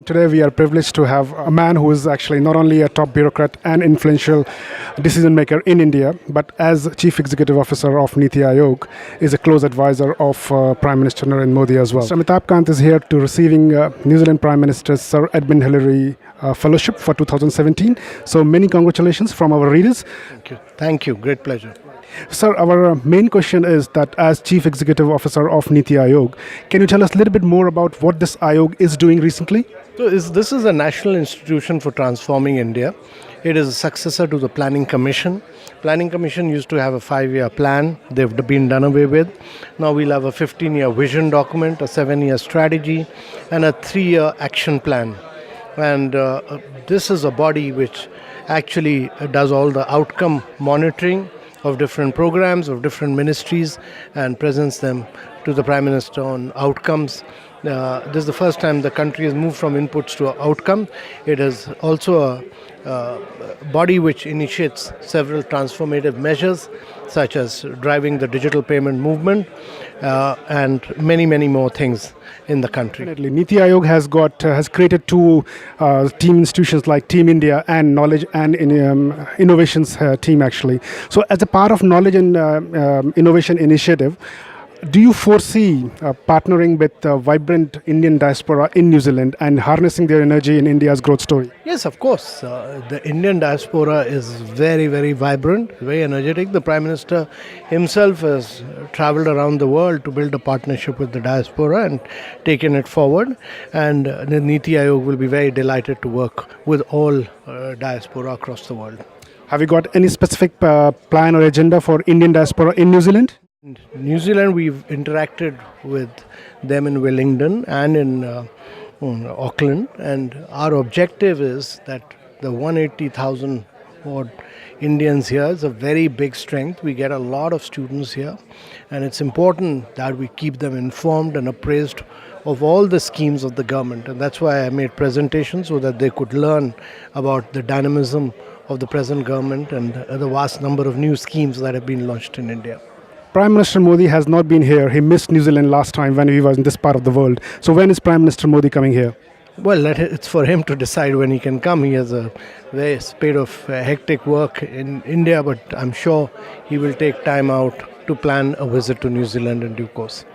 Today we are privileged to have a man who is actually not only a top bureaucrat and influential decision maker in India, but as Chief Executive Officer of NITI Aayog, is a close advisor of Prime Minister Narendra Modi as well. So Amitabh Kant is here to receiving New Zealand Prime Minister Sir Edmund Hillary Fellowship for 2017. So many congratulations from our readers. Thank you. Thank you. Great pleasure. Sir, our main question is that as Chief Executive Officer of NITI Aayog, can you tell us a little bit more about what this Aayog is doing recently? So this is a national institution for transforming India. It is a successor to the Planning Commission. Planning Commission used to have a 5-year plan. They've been done away with. Now we'll have a 15-year vision document, a 7-year strategy, and a 3-year action plan. And this is a body which actually does all the outcome monitoring of different programs, of different ministries, and presents them to the Prime Minister on outcomes. This is the first time the country has moved from inputs to outcome. It is also a body which initiates several transformative measures, such as driving the digital payment movement and many, many more things in the country. Definitely. NITI Aayog has created two team institutions like Team India and Knowledge and Innovations team actually. So as a part of Knowledge and Innovation Initiative, do you foresee partnering with the vibrant Indian diaspora in New Zealand and harnessing their energy in India's growth story? Yes, of course. The Indian diaspora is very, very vibrant, very energetic. The Prime Minister himself has traveled around the world to build a partnership with the diaspora and taken it forward. And the NITI Aayog will be very delighted to work with all diaspora across the world. Have you got any specific plan or agenda for Indian diaspora in New Zealand? In New Zealand, we've interacted with them in Wellington and in Auckland, and our objective is that the 180,000 odd Indians here is a very big strength. We get a lot of students here, and it's important that we keep them informed and appraised of all the schemes of the government, and that's why I made presentations so that they could learn about the dynamism of the present government and the vast number of new schemes that have been launched in India. Prime Minister Modi has not been here. He missed New Zealand last time when he was in this part of the world. So when is Prime Minister Modi coming here? Well, it's for him to decide when he can come. He has a very spate of hectic work in India, but I'm sure he will take time out to plan a visit to New Zealand in due course.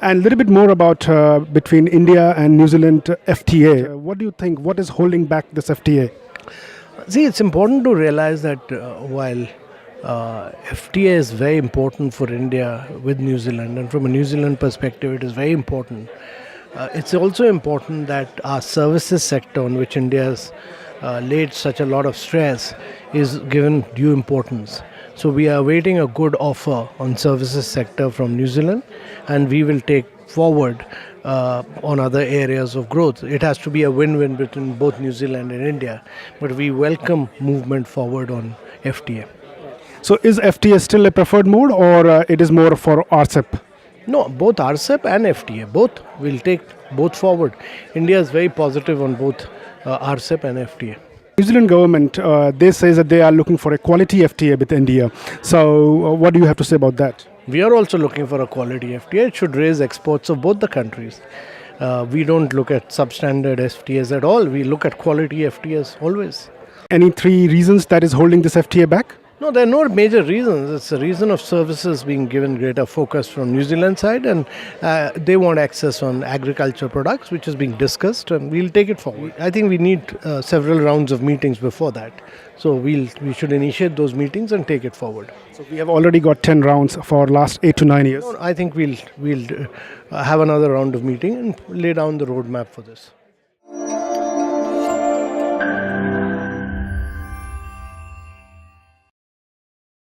And a little bit more about between India and New Zealand FTA. What do you think? What is holding back this FTA? See, it's important to realize that while FTA is very important for India with New Zealand, and from a New Zealand perspective it is very important. It's also important that our services sector, on which India has laid such a lot of stress, is given due importance. So we are awaiting a good offer on services sector from New Zealand, and we will take forward on other areas of growth. It has to be a win-win between both New Zealand and India, but we welcome movement forward on FTA. So is FTA still a preferred mode, or it is more for RCEP? No, both RCEP and FTA, both will take both forward. India is very positive on both RCEP and FTA. New Zealand government, they say that they are looking for a quality FTA with India. So what do you have to say about that? We are also looking for a quality FTA. It should raise exports of both the countries. We don't look at substandard FTAs at all. We look at quality FTAs always. Any 3 reasons that is holding this FTA back? No, there are no major reasons. It's a reason of services being given greater focus from New Zealand side, and they want access on agriculture products, which is being discussed, and we'll take it forward. I think we need several rounds of meetings before that. So we should initiate those meetings and take it forward. So we have already got 10 rounds for last 8 to 9 years. No, I think we'll have another round of meeting and lay down the roadmap for this.